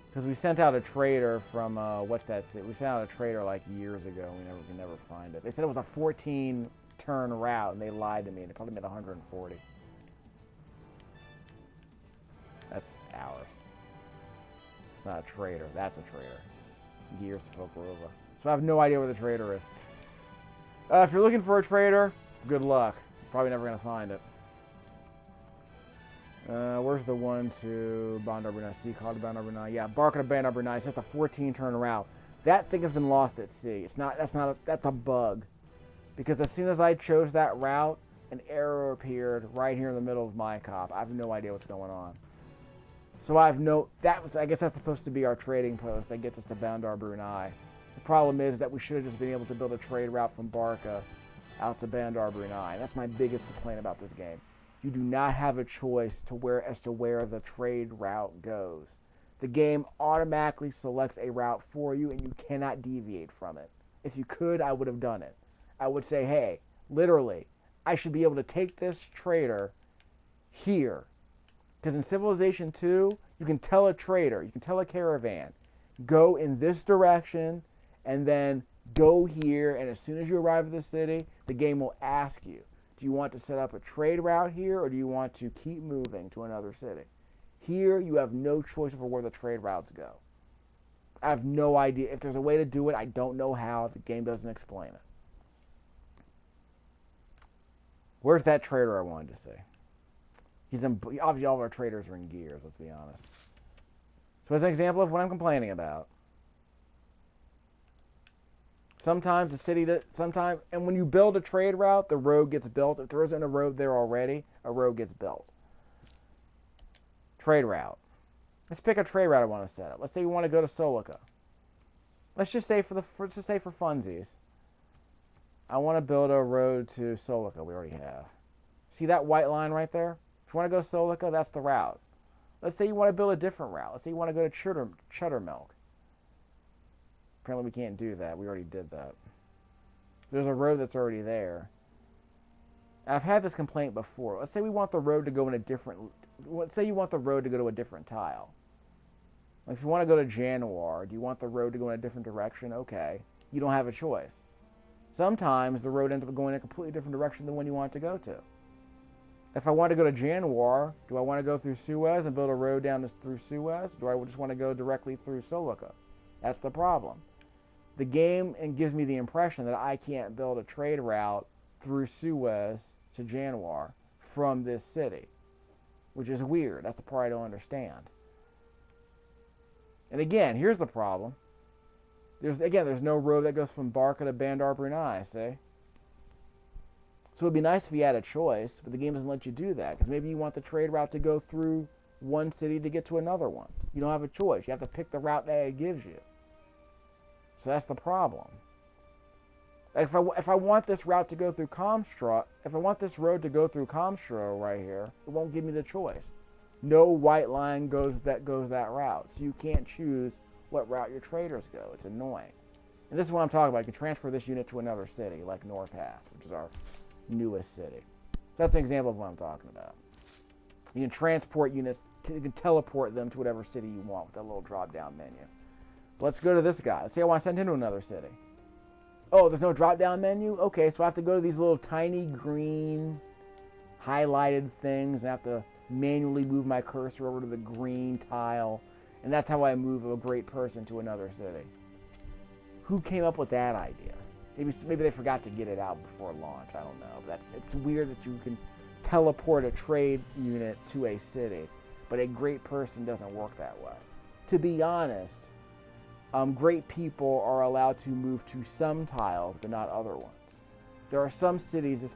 Because we sent out a trader from, what's that city? We sent out a trader like years ago, and we never find it. They said it was a 14-turn route, and they lied to me, and it probably made 140. That's ours. It's not a trader. That's a trader. Gears to Pokrova. So I have no idea where the trader is. If you're looking for a trader, good luck. Probably never going to find it. Where's the one to Bandar Brunei? Seacog to Bandar Brunei. Yeah, Barca to Bandar Brunei. So that's a 14-turn route. That thing has been lost at sea. It's not. That's a bug. Because as soon as I chose that route, an error appeared right here in the middle of my cop. I have no idea what's going on. So I have no. I guess that's supposed to be our trading post that gets us to Bandar Brunei. The problem is that we should have just been able to build a trade route from Barca out to Bandar Brunei. That's my biggest complaint about this game. You do not have a choice as to where the trade route goes. The game automatically selects a route for you, and you cannot deviate from it. If you could, I would have done it. I would say, hey, literally, I should be able to take this trader here. Because in Civilization 2, you can tell a trader, you can tell a caravan, go in this direction, and then go here, and as soon as you arrive at the city, the game will ask you, do you want to set up a trade route here, or do you want to keep moving to another city? Here, you have no choice over where the trade routes go. I have no idea. If there's a way to do it, I don't know how. The game doesn't explain it. Where's that trader I wanted to see? Obviously, all of our traders are in gears, let's be honest. So as an example of what I'm complaining about. Sometimes the city, and when you build a trade route, the road gets built. If there isn't a road there already, a road gets built. Trade route. Let's pick a trade route I want to set up. Let's say we want to go to Solica. Let's just say for funsies, I want to build a road to Solica. We already have. See that white line right there? If you want to go to Solica, that's the route. Let's say you want to build a different route. Let's say you want to go to Chuttermilk. Apparently we can't do that. We already did that. There's a road that's already there. I've had this complaint before. Let's say we want the road to go in a different... Let's say you want the road to go to a different tile. Like if you want to go to Januar, do you want the road to go in a different direction? Okay. You don't have a choice. Sometimes the road ends up going in a completely different direction than one you want it to go to. If I want to go to Januar, do I want to go through Suez and build a road down through Suez? Do I just want to go directly through Silica? That's the problem. The game gives me the impression that I can't build a trade route through Suez to Januar from this city, which is weird. That's the part I don't understand. And again, here's the problem. There's no road that goes from Barca to Bandar Brunei, see? So it'd be nice if you had a choice, but the game doesn't let you do that, because maybe you want the trade route to go through one city to get to another one. You don't have a choice. You have to pick the route that it gives you. So that's the problem. If I want this route to go through Comstra, if I want this road to go through Comstra right here, it won't give me the choice. No white line goes that route, so you can't choose what route your traders go. It's annoying. And this is what I'm talking about. You can transfer this unit to another city, like Norpass, which is our newest city. That's an example of what I'm talking about. You can transport units, you can teleport them to whatever city you want with that little drop-down menu. But let's go to this guy. Let's say I want to send him to another city. Oh, there's no drop-down menu? Okay, so I have to go to these little tiny green highlighted things and I have to manually move my cursor over to the green tile, and that's how I move a great person to another city. Who came up with that idea? Maybe they forgot to get it out before launch. I don't know. But it's weird that you can teleport a trade unit to a city, but a great person doesn't work that way. To be honest, great people are allowed to move to some tiles, but not other ones. There are some cities this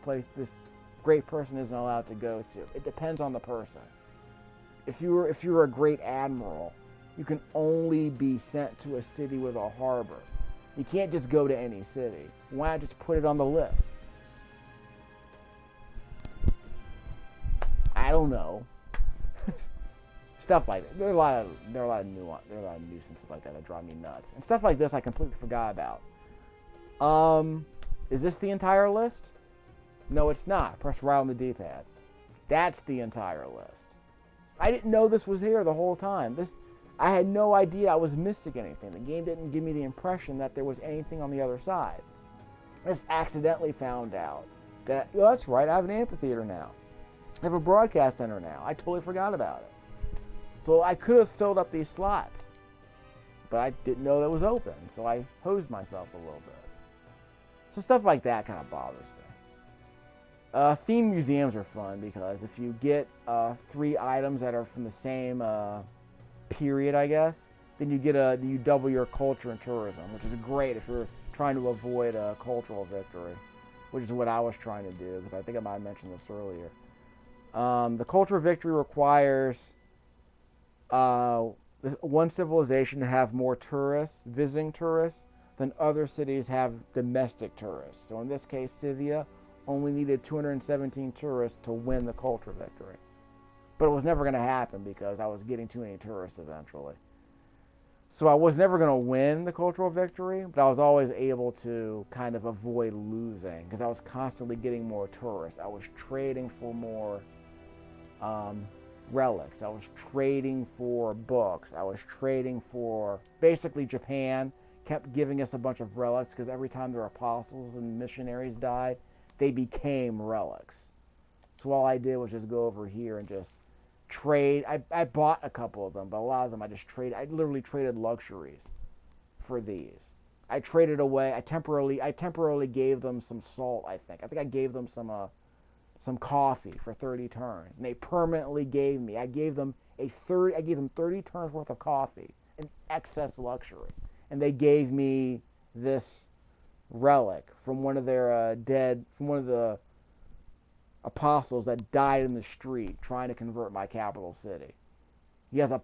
great person isn't allowed to go to. It depends on the person. If you're a great admiral, you can only be sent to a city with a harbor. You can't just go to any city. Why not just put it on the list? I don't know. Stuff like that. There are a lot of nuisances like that drive me nuts. And stuff like this I completely forgot about. Is this the entire list? No, it's not. Press right on the D-pad. That's the entire list. I didn't know this was here the whole time. I had no idea I was missing anything. The game didn't give me the impression that there was anything on the other side. I just accidentally found out that, oh, that's right, I have an amphitheater now. I have a broadcast center now. I totally forgot about it. So I could have filled up these slots, but I didn't know that was open, so I hosed myself a little bit. So stuff like that kind of bothers me. Theme museums are fun because if you get 3 items that are from the same period, I guess, then you double your culture and tourism, which is great if you're trying to avoid a cultural victory, which is what I was trying to do, because I think I might have mentioned this earlier. The cultural victory requires one civilization to have more tourists, visiting tourists, than other cities have domestic tourists. So in this case, Scythia only needed 217 tourists to win the cultural victory. But it was never going to happen because I was getting too many tourists eventually. So I was never going to win the cultural victory, but I was always able to kind of avoid losing because I was constantly getting more tourists. I was trading for more relics. I was trading for books. I was trading for... Basically, Japan kept giving us a bunch of relics because every time their apostles and missionaries died, they became relics. So all I did was just go over here and just trade. I bought a couple of them, but a lot of them I literally traded luxuries for these. I traded away. I temporarily gave them some salt. I think I gave them some coffee for 30 turns, and they permanently gave me. I gave them 30 turns worth of coffee, an excess luxury, and they gave me this relic from one of their from one of the apostles that died in the street trying to convert my capital city. Japan has a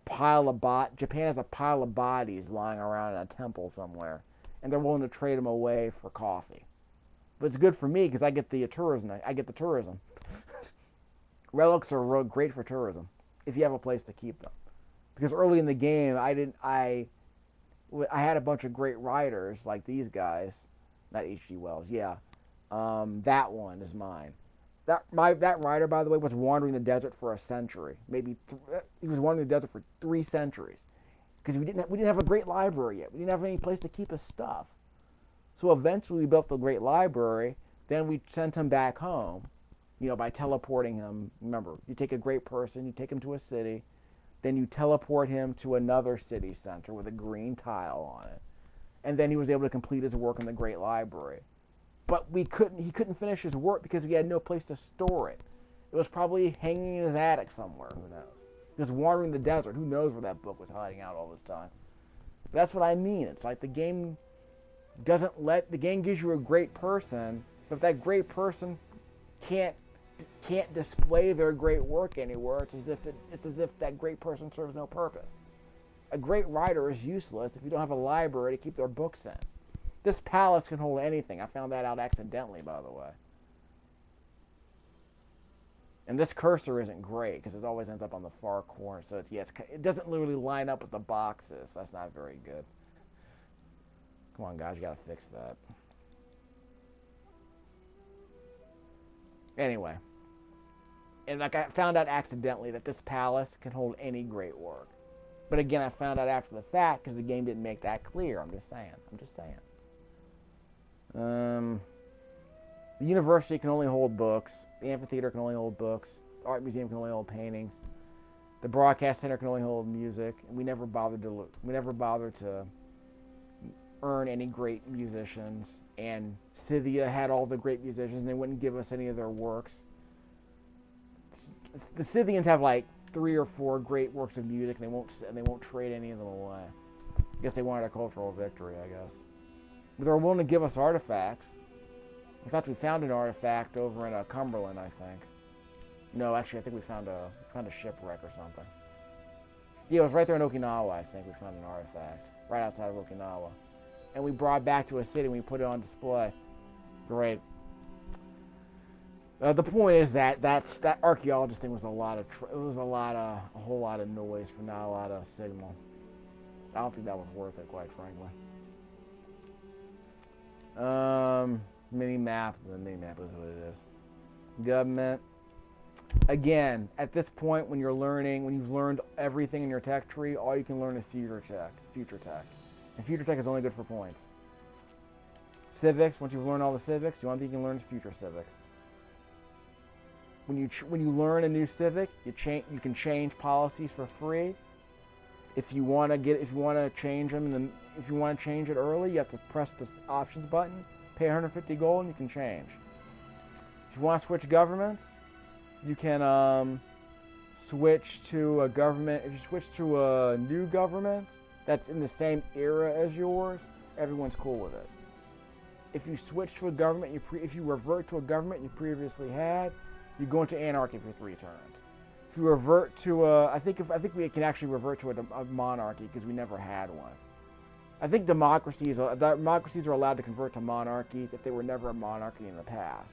pile of bodies lying around in a temple somewhere, and they're willing to trade them away for coffee. But it's good for me because I get the tourism. Relics are great for tourism if you have a place to keep them. Because early in the game, I had a bunch of great writers like these guys, not H.G. Wells. Yeah, that one is mine. That writer, by the way, was wandering the desert for a century. He was wandering the desert for 3 centuries because we didn't have a great library yet. We didn't have any place to keep his stuff. So eventually, we built the great library. Then we sent him back home, by teleporting him. Remember, you take a great person, you take him to a city, then you teleport him to another city center with a green tile on it, and then he was able to complete his work in the great library. But he couldn't finish his work because he had no place to store it. It was probably hanging in his attic somewhere, who knows. He was wandering the desert, who knows where that book was hiding out all this time. But that's what I mean. It's like the game gives you a great person, but if that great person can't display their great work anywhere, it's as if that great person serves no purpose. A great writer is useless if you don't have a library to keep their books in. This palace can hold anything. I found that out accidentally, by the way. And this cursor isn't great because it always ends up on the far corner. So it doesn't literally line up with the boxes. That's not very good. Come on, guys, you gotta fix that. Anyway, and like I found out accidentally that this palace can hold any great work. But again, I found out after the fact because the game didn't make that clear. I'm just saying. The university can only hold books. The amphitheater can only hold books. The art museum can only hold paintings. The broadcast center can only hold music. And we never bothered to earn any great musicians. And Scythia had all the great musicians, and they wouldn't give us any of their works. The Scythians have like 3 or 4 great works of music, and they won't trade any of them away. I guess they wanted a cultural victory, I guess. But they're willing to give us artifacts. In fact, we found an artifact over in Cumberland, I think. No, actually, I think we found a shipwreck or something. Yeah, it was right there in Okinawa, I think we found an artifact. Right outside of Okinawa. And we brought it back to a city and we put it on display. Great. The point is that archaeologist thing was a whole lot of noise for not a lot of signal. I don't think that was worth it, quite frankly. Mini-map. The mini-map is what it is. Government. Again, at this point, when you've learned everything in your tech tree, all you can learn is future tech. And future tech is only good for points. Civics, once you've learned all the civics, the only thing you can learn is future civics. When you learn a new civic, you can change policies for free. If you want to change them, if you want to change it early, you have to press the options button, pay 150 gold, and you can change. If you want to switch governments, you can switch to a government. If you switch to a new government that's in the same era as yours, everyone's cool with it. If you switch to a government, if you revert to a government you previously had, you go into anarchy for 3 turns. If you revert to I think we can actually revert to a monarchy because we never had one. I think democracies are allowed to convert to monarchies if they were never a monarchy in the past.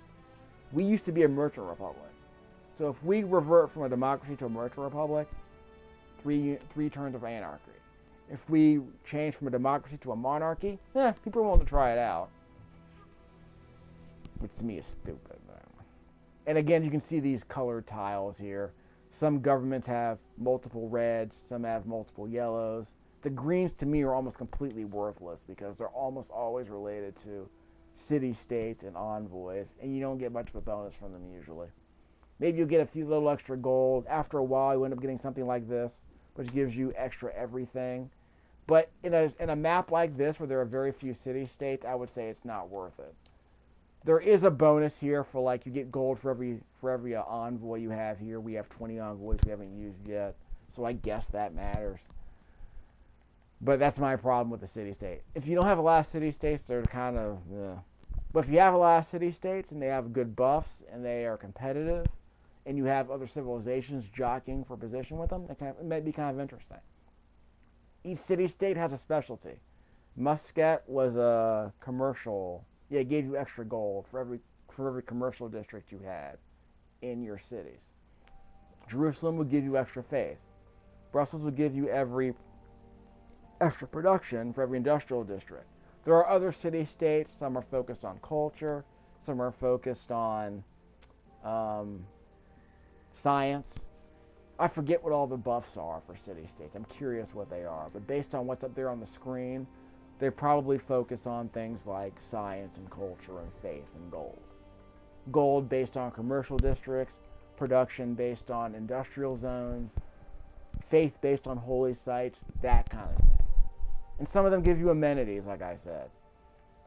We used to be a merchant republic. So if we revert from a democracy to a merchant republic, 3 turns of anarchy. If we change from a democracy to a monarchy, people are willing to try it out. Which to me is stupid. And again, you can see these colored tiles here. Some governments have multiple reds, some have multiple yellows. The greens to me are almost completely worthless because they're almost always related to city-states and envoys, and you don't get much of a bonus from them usually. Maybe you'll get a few little extra gold. After a while, you end up getting something like this, which gives you extra everything. But in a map like this, where there are very few city-states, I would say it's not worth it. There is a bonus here for like you get gold for every envoy you have here. We have 20 envoys we haven't used yet, so I guess that matters. But that's my problem with the city-state. If you don't have a lot of city-states, they're kind of... But if you have a lot of city-states and they have good buffs and they are competitive, and you have other civilizations jockeying for position with them, it might be kind of interesting. Each city-state has a specialty. Muscat was a commercial... Yeah, it gave you extra gold for every commercial district you had in your cities. Jerusalem would give you extra faith. Brussels would give you every extra production for every industrial district. There are other city-states. Some are focused on culture. Some are focused on Science. I forget what all the buffs are for city-states. I'm curious what they are. But based on what's up there on the screen, they probably focus on things like science and culture and faith and gold. Gold based on commercial districts, production based on industrial zones, faith based on holy sites, that kind of thing. And some of them give you amenities, like I said.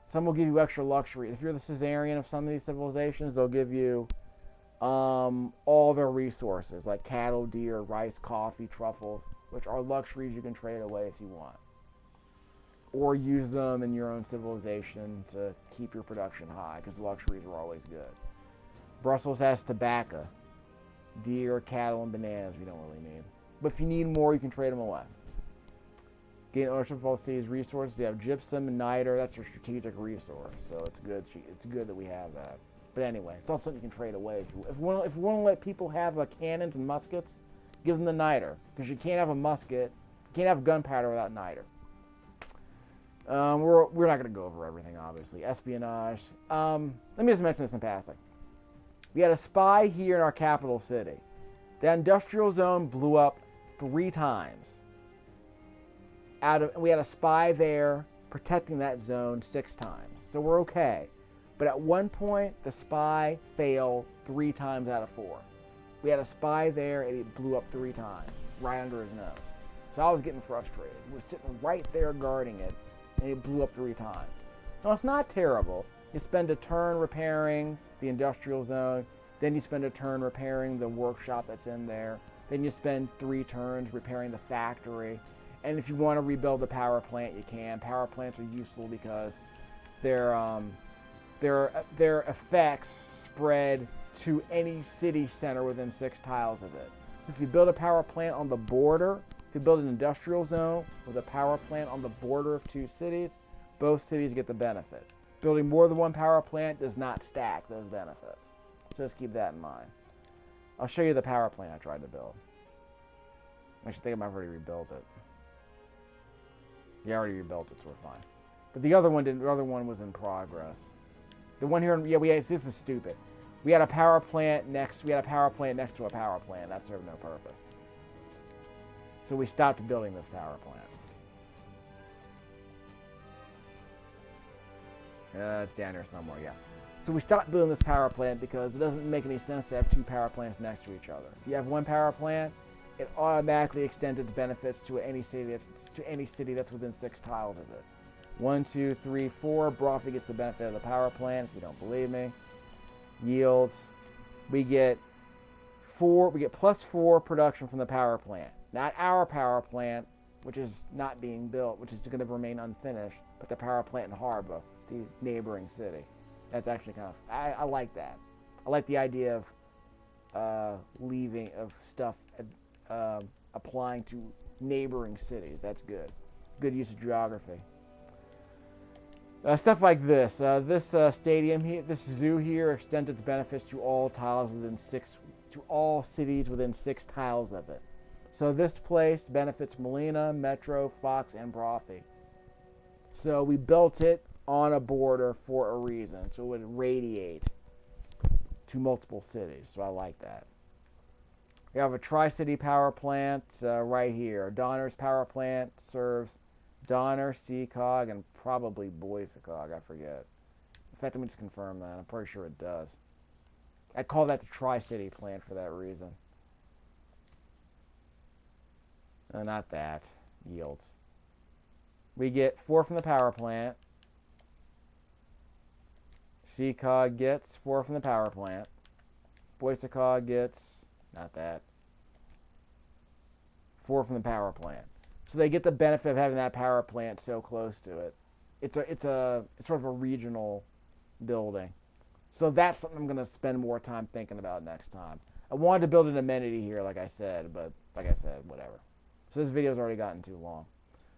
Some will give you extra luxury. If you're the Caesarian of some of these civilizations, they'll give you all their resources, like cattle, deer, rice, coffee, truffles, which are luxuries you can trade away if you want. Or use them in your own civilization to keep your production high, because luxuries are always good. Brussels has tobacco, deer, cattle, and bananas we don't really need. But if you need more, you can trade them away. Gain ownership of all cities' resources. You have gypsum and niter. That's your strategic resource, so it's good. It's good that we have that. But anyway, it's also something you can trade away. If you want to let people have cannons and muskets, give them the niter, because you can't have a musket, you can't have gunpowder without niter. We're not going to go over everything, obviously. Espionage. Let me just mention this in passing. We had a spy here in our capital city. The industrial zone blew up 3 times. We had a spy there protecting that zone 6 times. So we're okay. But at one point, the spy failed 3 times out of 4. We had a spy there, and it blew up 3 times, right under his nose. So I was getting frustrated. We were sitting right there guarding it, and it blew up 3 times. Now, it's not terrible. You spend a turn repairing the industrial zone, then you spend a turn repairing the workshop that's in there, then you spend 3 turns repairing the factory, and if you want to rebuild the power plant, you can. Power plants are useful because their effects spread to any city center within 6 tiles of it. If you build a power plant on the border, if you build an industrial zone with a power plant on the border of 2 cities, both cities get the benefit. Building more than 1 power plant does not stack those benefits. So just keep that in mind. I'll show you the power plant I tried to build. Actually, I think I might have already rebuilt it. Yeah, I already rebuilt it, so we're fine. But the other one didn't. The other one was in progress. The one here, this is stupid. We had a power plant next to a power plant. That served no purpose. So we stopped building this power plant. It's down here somewhere, yeah. So we stopped building this power plant because it doesn't make any sense to have 2 power plants next to each other. If you have 1 power plant, it automatically extends its benefits to any city that's within 6 tiles of it. 1, 2, 3, 4. Brofty gets the benefit of the power plant. If you don't believe me, yields. We get +4 production from the power plant. Not our power plant, which is not being built, which is going to remain unfinished, but the power plant in Harba, the neighboring city. That's actually kind of, I like that. I like the idea of stuff applying to neighboring cities. That's good. Good use of geography. Stuff like this. This stadium here, this zoo here, extends its benefits to all cities within 6 tiles of it. So this place benefits Molina, Metro, Fox, and Brofty. So we built it on a border for a reason, so it would radiate to multiple cities. So I like that. We have a Tri-City power plant right here. Donner's power plant serves Donner, Seacog, and probably Boisacog. I forget. In fact, let me just confirm that. I'm pretty sure it does. I call that the Tri-City plant for that reason. No, not that. Yields. We get 4 from the power plant. Seacog gets 4 from the power plant. Boisacog gets, not that, 4 from the power plant. So they get the benefit of having that power plant so close to it. It's sort of a regional building. So that's something I'm going to spend more time thinking about next time. I wanted to build an amenity here, like I said, but like I said, whatever. So this video's already gotten too long.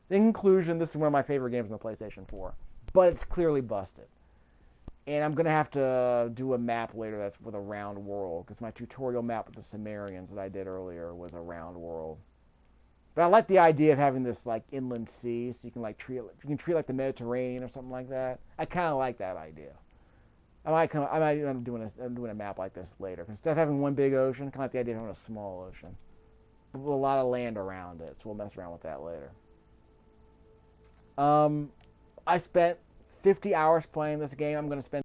In conclusion, this is one of my favorite games on the PlayStation 4, but it's clearly busted. And I'm going to have to do a map later that's with a round world, because my tutorial map with the Sumerians that I did earlier was a round world. But I like the idea of having this like inland sea, so you can like treat it like the Mediterranean or something like that. I kind of like that idea. I might end up doing a map like this later. Instead of having one big ocean, kind of like the idea of having a small ocean with a lot of land around it. So we'll mess around with that later. I spent 50 hours playing this game. I'm going to spend